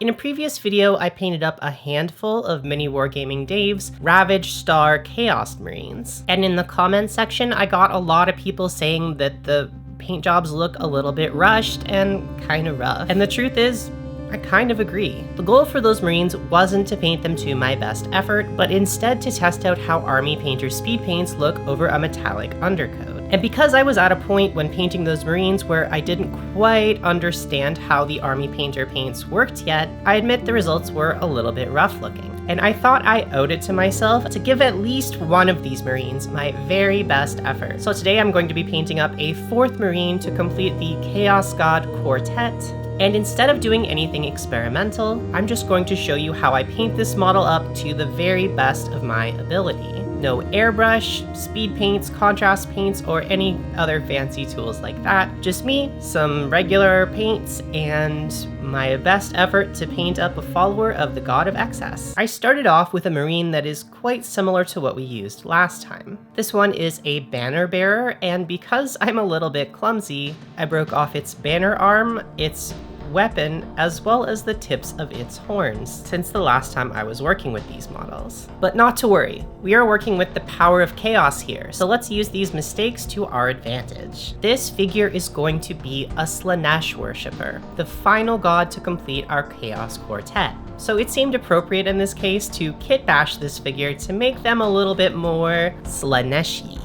In a previous video, I painted up a handful of MiniWargaming Dave's Ravaged Star Chaos Marines. And in the comments section, I got a lot of people saying that the paint jobs look a little bit rushed and kind of rough. And the truth is, I kind of agree. The goal for those Marines wasn't to paint them to my best effort, but instead to test out how Army Painter speed paints look over a metallic undercoat. And because I was at a point when painting those Marines where I didn't quite understand how the Army Painter paints worked yet, I admit the results were a little bit rough looking. And I thought I owed it to myself to give at least one of these Marines my very best effort. So today I'm going to be painting up a 4th Marine to complete the Chaos God Quartet. And instead of doing anything experimental, I'm just going to show you how I paint this model up to the very best of my ability. No airbrush, speed paints, contrast paints, or any other fancy tools like that. Just me, some regular paints, and my best effort to paint up a follower of the God of Excess. I started off with a Marine that is quite similar to what we used last time. This one is a banner bearer, and because I'm a little bit clumsy, I broke off its banner arm, its weapon, as well as the tips of its horns since the last time I was working with these models. But not to worry, we are working with the power of chaos here, so let's use these mistakes to our advantage. This figure is going to be a Slaanesh worshipper, the final god to complete our Chaos Quartet. So it seemed appropriate in this case to kitbash this figure to make them a little bit more Slaanesh-y.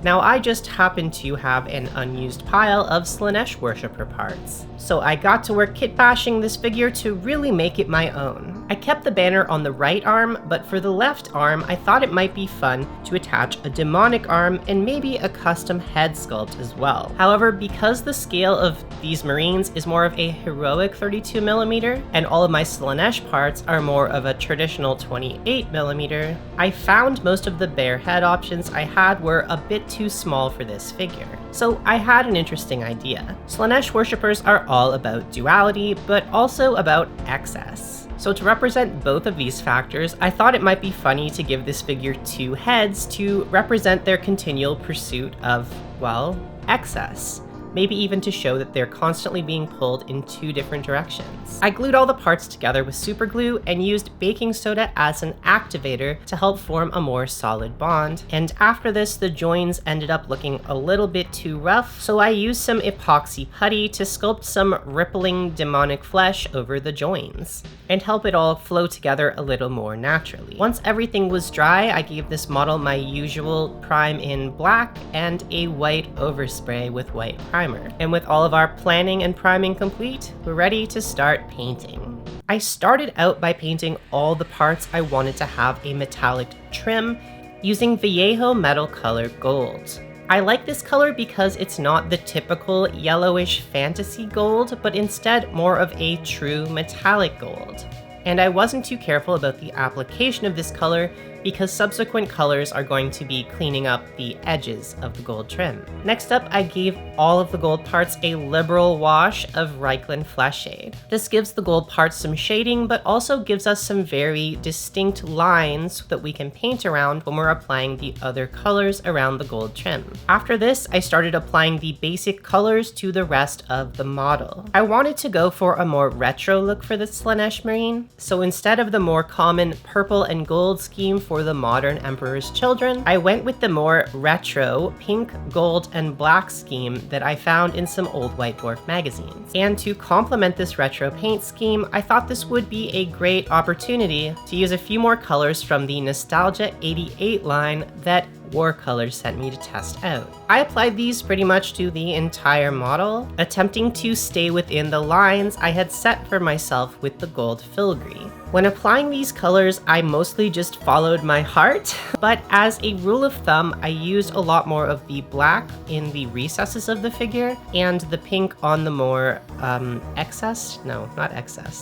Now I just happen to have an unused pile of Slaanesh worshipper parts, so I got to work kitbashing this figure to really make it my own. I kept the banner on the right arm, but for the left arm I thought it might be fun to attach a demonic arm and maybe a custom head sculpt as well. However, because the scale of these Marines is more of a heroic 32mm and all of my Slaanesh parts are more of a traditional 28mm, I found most of the bare head options I had were a bit too small for this figure. So I had an interesting idea. Slaanesh worshippers are all about duality, but also about excess. So to represent both of these factors, I thought it might be funny to give this figure 2 heads to represent their continual pursuit of, well, excess. Maybe even to show that they're constantly being pulled in 2 different directions. I glued all the parts together with super glue and used baking soda as an activator to help form a more solid bond. And after this, the joins ended up looking a little bit too rough, so I used some epoxy putty to sculpt some rippling demonic flesh over the joins and help it all flow together a little more naturally. Once everything was dry, I gave this model my usual prime in black and a white overspray with white primer. And with all of our planning and priming complete, we're ready to start painting. I started out by painting all the parts I wanted to have a metallic trim using Vallejo metal color gold. I like this color because it's not the typical yellowish fantasy gold, but instead more of a true metallic gold. And I wasn't too careful about the application of this color because subsequent colors are going to be cleaning up the edges of the gold trim. Next up, I gave all of the gold parts a liberal wash of Reikland Flesh Shade. This gives the gold parts some shading, but also gives us some very distinct lines that we can paint around when we're applying the other colors around the gold trim. After this, I started applying the basic colors to the rest of the model. I wanted to go for a more retro look for the Slaanesh Marine, so instead of the more common purple and gold scheme for the modern Emperor's Children, I went with the more retro pink, gold, and black scheme that I found in some old White Dwarf magazines. And to complement this retro paint scheme, I thought this would be a great opportunity to use a few more colors from the Nostalgia 88 line that Warcolor sent me to test out. I applied these pretty much to the entire model, attempting to stay within the lines I had set for myself with the gold filigree. When applying these colors, I mostly just followed my heart, but as a rule of thumb, I used a lot more of the black in the recesses of the figure and the pink on the more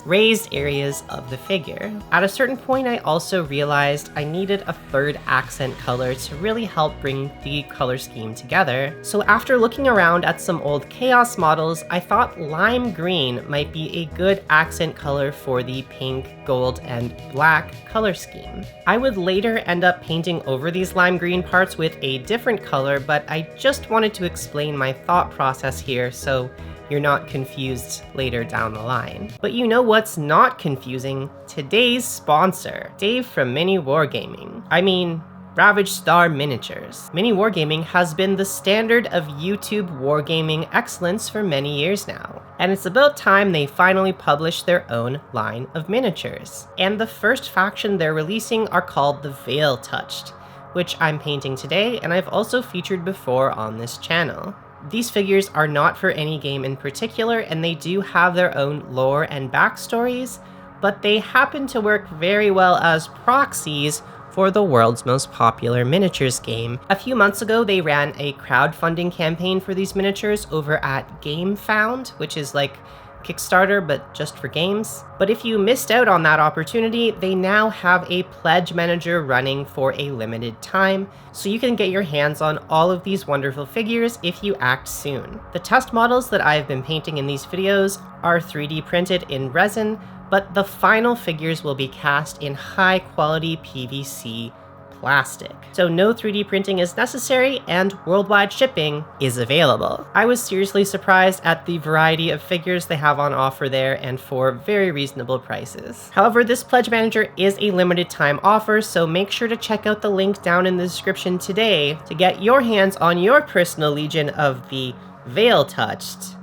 raised areas of the figure. At a certain point, I also realized I needed a 3rd accent color to really help bring the color scheme together. So after looking around at some old Chaos models, I thought lime green might be a good accent color for the pink, gold, and black color scheme. I would later end up painting over these lime green parts with a different color, but I just wanted to explain my thought process here, so you're not confused later down the line. But you know what's not confusing? Today's sponsor, Dave from MiniWargaming. I mean, Ravaged Star Miniatures. MiniWargaming has been the standard of YouTube wargaming excellence for many years now, and it's about time they finally published their own line of miniatures. And the first faction they're releasing are called the Veil Touched, which I'm painting today, and I've also featured before on this channel. These figures are not for any game in particular, and they do have their own lore and backstories, but they happen to work very well as proxies for the world's most popular miniatures game. A few months ago, they ran a crowdfunding campaign for these miniatures over at GameFound, which is like Kickstarter, but just for games. But if you missed out on that opportunity, they now have a pledge manager running for a limited time, so you can get your hands on all of these wonderful figures if you act soon. The test models that I've been painting in these videos are 3D printed in resin, but the final figures will be cast in high quality PVC plastic. So no 3D printing is necessary, and worldwide shipping is available. I was seriously surprised at the variety of figures they have on offer there, and for very reasonable prices. However, this pledge manager is a limited time offer, so make sure to check out the link down in the description today to get your hands on your personal legion of the Veil Touched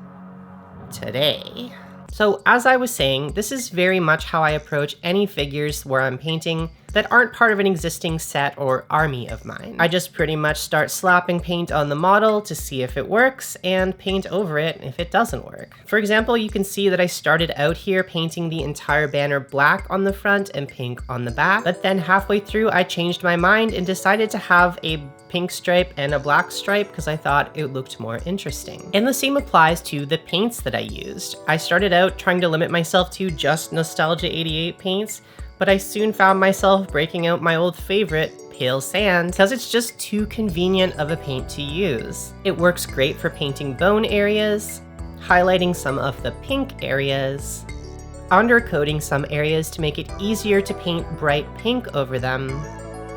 today. So as I was saying, this is very much how I approach any figures where I'm painting that aren't part of an existing set or army of mine. I just pretty much start slapping paint on the model to see if it works, and paint over it if it doesn't work. For example, you can see that I started out here painting the entire banner black on the front and pink on the back, but then halfway through I changed my mind and decided to have a pink stripe and a black stripe because I thought it looked more interesting. And the same applies to the paints that I used. I started out trying to limit myself to just Nostalgia 88 paints, but I soon found myself breaking out my old favorite, Pale Sand, because it's just too convenient of a paint to use. It works great for painting bone areas, highlighting some of the pink areas, undercoating some areas to make it easier to paint bright pink over them,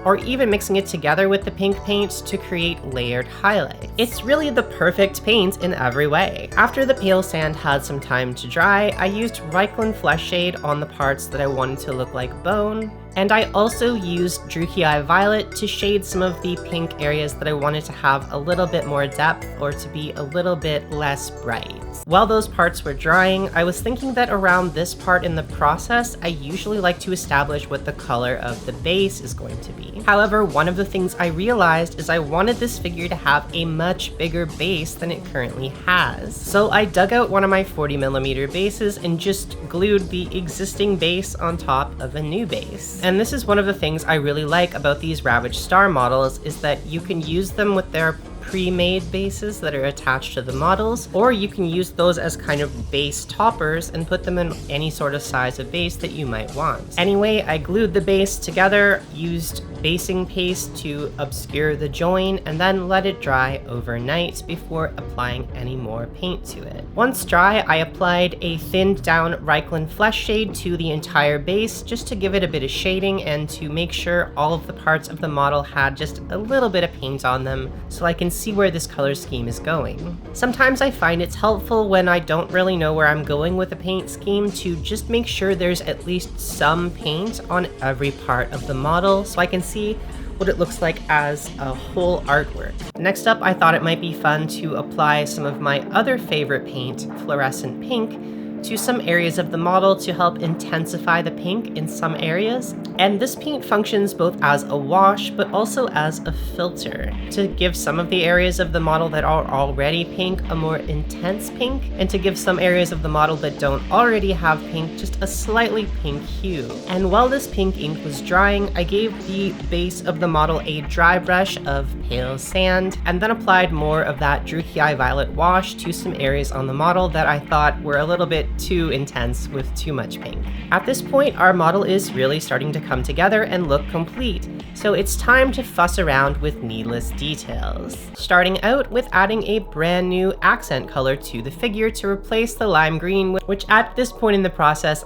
or even mixing it together with the pink paint to create layered highlights. It's really the perfect paint in every way. After the Pale Sand had some time to dry, I used Reikland Flesh Shade on the parts that I wanted to look like bone, and I also used Druchii Violet to shade some of the pink areas that I wanted to have a little bit more depth or to be a little bit less bright. While those parts were drying, I was thinking that around this part in the process, I usually like to establish what the color of the base is going to be. However, one of the things I realized is I wanted this figure to have a much bigger base than it currently has. So I dug out one of my 40mm bases and just glued the existing base on top of a new base. And this is one of the things I really like about these Ravaged Star models, is that you can use them with their pre-made bases that are attached to the models, or you can use those as kind of base toppers and put them in any sort of size of base that you might want. Anyway, I glued the base together, used basing paste to obscure the join, and then let it dry overnight before applying any more paint to it. Once dry, I applied a thinned down Reikland Flesh Shade to the entire base just to give it a bit of shading and to make sure all of the parts of the model had just a little bit of paint on them so I can see where this color scheme is going. Sometimes I find it's helpful when I don't really know where I'm going with a paint scheme to just make sure there's at least some paint on every part of the model so I can see what it looks like as a whole artwork. Next up, I thought it might be fun to apply some of my other favorite paint, Fluorescent Pink, to some areas of the model to help intensify the pink in some areas. And this paint functions both as a wash, but also as a filter to give some of the areas of the model that are already pink a more intense pink, and to give some areas of the model that don't already have pink just a slightly pink hue. And while this pink ink was drying, I gave the base of the model a dry brush of Pale Sand, and then applied more of that Druchii Violet wash to some areas on the model that I thought were a little bit too intense with too much pink. At this point, our model is really starting to come together and look complete, so it's time to fuss around with needless details. Starting out with adding a brand new accent color to the figure to replace the lime green, which at this point in the process,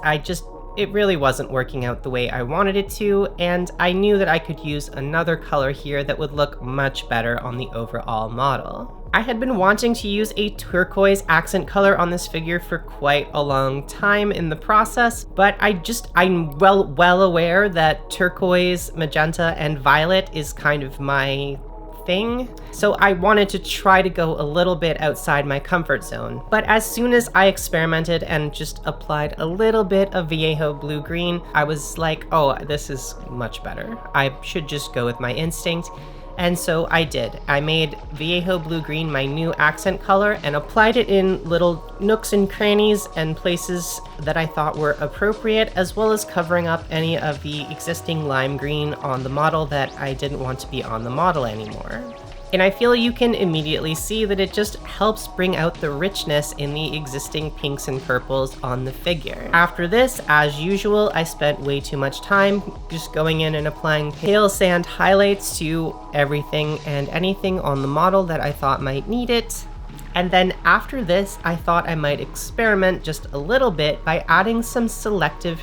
it really wasn't working out the way I wanted it to, and I knew that I could use another color here that would look much better on the overall model. I had been wanting to use a turquoise accent color on this figure for quite a long time in the process, but I'm well aware that turquoise, magenta, and violet is kind of my thing, so I wanted to try to go a little bit outside my comfort zone. But as soon as I experimented and just applied a little bit of Viejo blue-green, I was like, oh, this is much better. I should just go with my instinct. And so I did. I made Viejo blue-green my new accent color and applied it in little nooks and crannies and places that I thought were appropriate, as well as covering up any of the existing lime green on the model that I didn't want to be on the model anymore. And I feel you can immediately see that it just helps bring out the richness in the existing pinks and purples on the figure. After this, as usual, I spent way too much time just going in and applying pale sand highlights to everything and anything on the model that I thought might need it. And then after this, I thought I might experiment just a little bit by adding some selective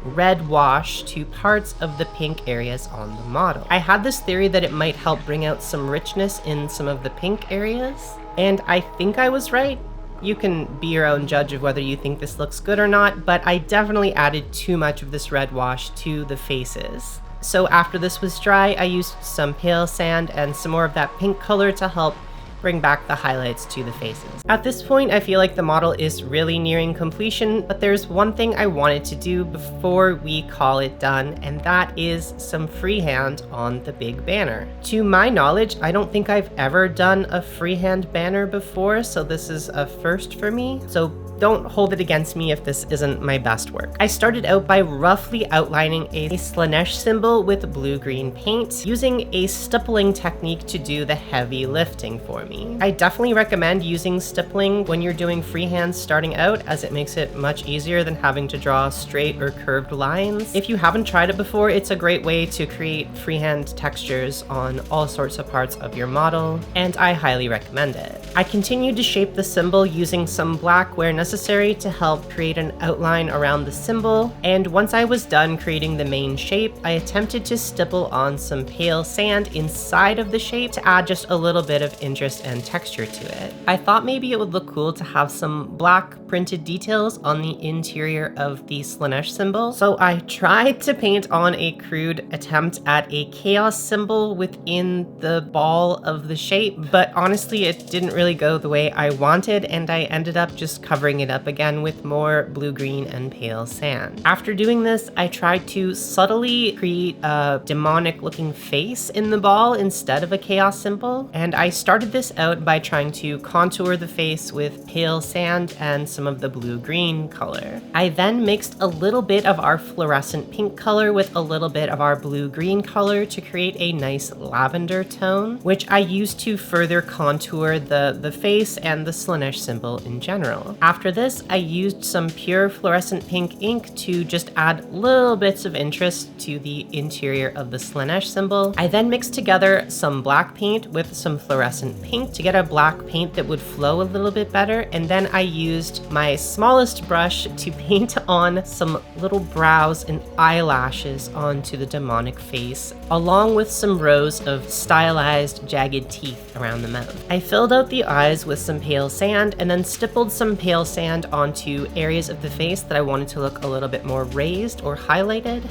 red wash to parts of the pink areas on the model. I had this theory that it might help bring out some richness in some of the pink areas, and I think I was right. You can be your own judge of whether you think this looks good or not, but I definitely added too much of this red wash to the faces. So after this was dry, I used some pale sand and some more of that pink color to help bring back the highlights to the faces. At this point, I feel like the model is really nearing completion, but there's one thing I wanted to do before we call it done, and that is some freehand on the big banner. To my knowledge, I don't think I've ever done a freehand banner before, so this is a first for me. So don't hold it against me if this isn't my best work. I started out by roughly outlining a Slaanesh symbol with blue-green paint, using a stippling technique to do the heavy lifting for me. I definitely recommend using stippling when you're doing freehand starting out, as it makes it much easier than having to draw straight or curved lines. If you haven't tried it before, it's a great way to create freehand textures on all sorts of parts of your model, and I highly recommend it. I continued to shape the symbol using some black where necessary to help create an outline around the symbol, and once I was done creating the main shape, I attempted to stipple on some pale sand inside of the shape to add just a little bit of interest and texture to it. I thought maybe it would look cool to have some black printed details on the interior of the Slaanesh symbol, so I tried to paint on a crude attempt at a chaos symbol within the ball of the shape, but honestly it didn't really go the way I wanted, and I ended up just covering it up again with more blue-green and pale sand. After doing this, I tried to subtly create a demonic looking face in the ball instead of a chaos symbol, and I started this out by trying to contour the face with pale sand and some of the blue-green color. I then mixed a little bit of our fluorescent pink color with a little bit of our blue-green color to create a nice lavender tone, which I used to further contour the face and the Slaanesh symbol in general. After this, I used some pure fluorescent pink ink to just add little bits of interest to the interior of the Slaanesh symbol. I then mixed together some black paint with some fluorescent pink to get a black paint that would flow a little bit better, and then I used my smallest brush to paint on some little brows and eyelashes onto the demonic face, along with some rows of stylized jagged teeth around the mouth. I filled out the eyes with some pale sand and then stippled some pale sand onto areas of the face that I wanted to look a little bit more raised or highlighted,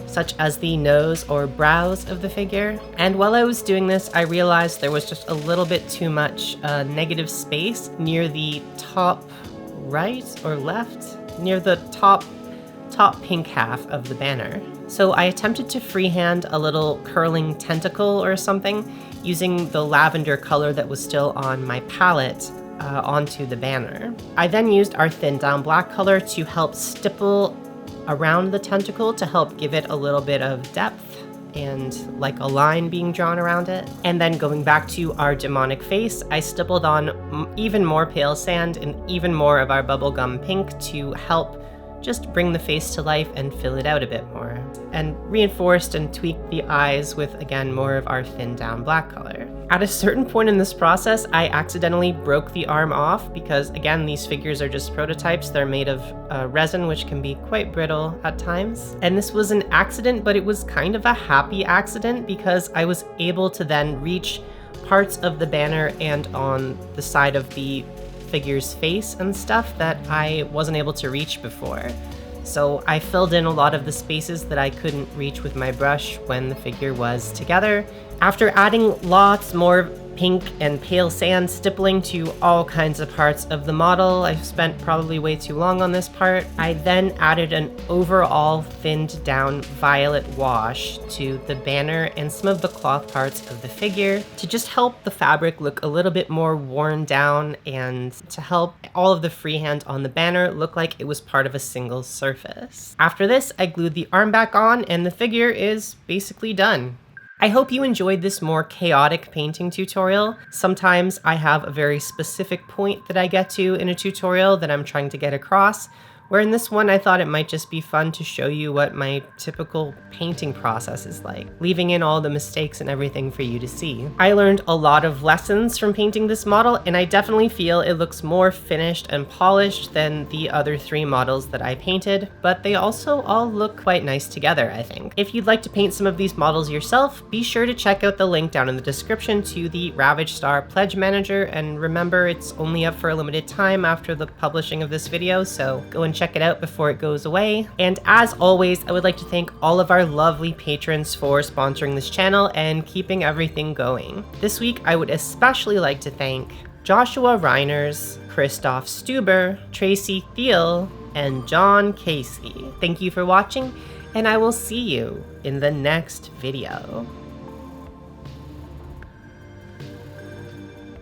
such as the nose or brows of the figure. And while I was doing this, I realized there was just a little bit too much negative space near the top right or left, near the top pink half of the banner. So I attempted to freehand a little curling tentacle or something using the lavender color that was still on my palette onto the banner. I then used our thin down black color to help stipple around the tentacle to help give it a little bit of depth and like a line being drawn around it. And then going back to our demonic face, I stippled on even more pale sand and even more of our bubblegum pink to help just bring the face to life and fill it out a bit more, and reinforced and tweaked the eyes with, again, more of our thin down black color. At a certain point in this process, I accidentally broke the arm off because, again, these figures are just prototypes. They're made of resin, which can be quite brittle at times. And this was an accident, but it was kind of a happy accident because I was able to then reach parts of the banner and on the side of the figure's face and stuff that I wasn't able to reach before. So I filled in a lot of the spaces that I couldn't reach with my brush when the figure was together. After adding lots more pink and pale sand stippling to all kinds of parts of the model, I spent probably way too long on this part. I then added an overall thinned down violet wash to the banner and some of the cloth parts of the figure to just help the fabric look a little bit more worn down and to help all of the freehand on the banner look like it was part of a single surface. After this, I glued the arm back on and the figure is basically done. I hope you enjoyed this more chaotic painting tutorial. Sometimes I have a very specific point that I get to in a tutorial that I'm trying to get across, where in this one I thought it might just be fun to show you what my typical painting process is like, leaving in all the mistakes and everything for you to see. I learned a lot of lessons from painting this model, and I definitely feel it looks more finished and polished than the other 3 models that I painted, but they also all look quite nice together, I think. If you'd like to paint some of these models yourself, be sure to check out the link down in the description to the Ravaged Star Pledge Manager, and remember it's only up for a limited time after the publishing of this video, so go and check it out before it goes away. And as always, I would like to thank all of our lovely patrons for sponsoring this channel and keeping everything going. This week, I would especially like to thank Joshua Reiners, Christoph Stuber, Tracy Thiel, and John Casey. Thank you for watching, and I will see you in the next video.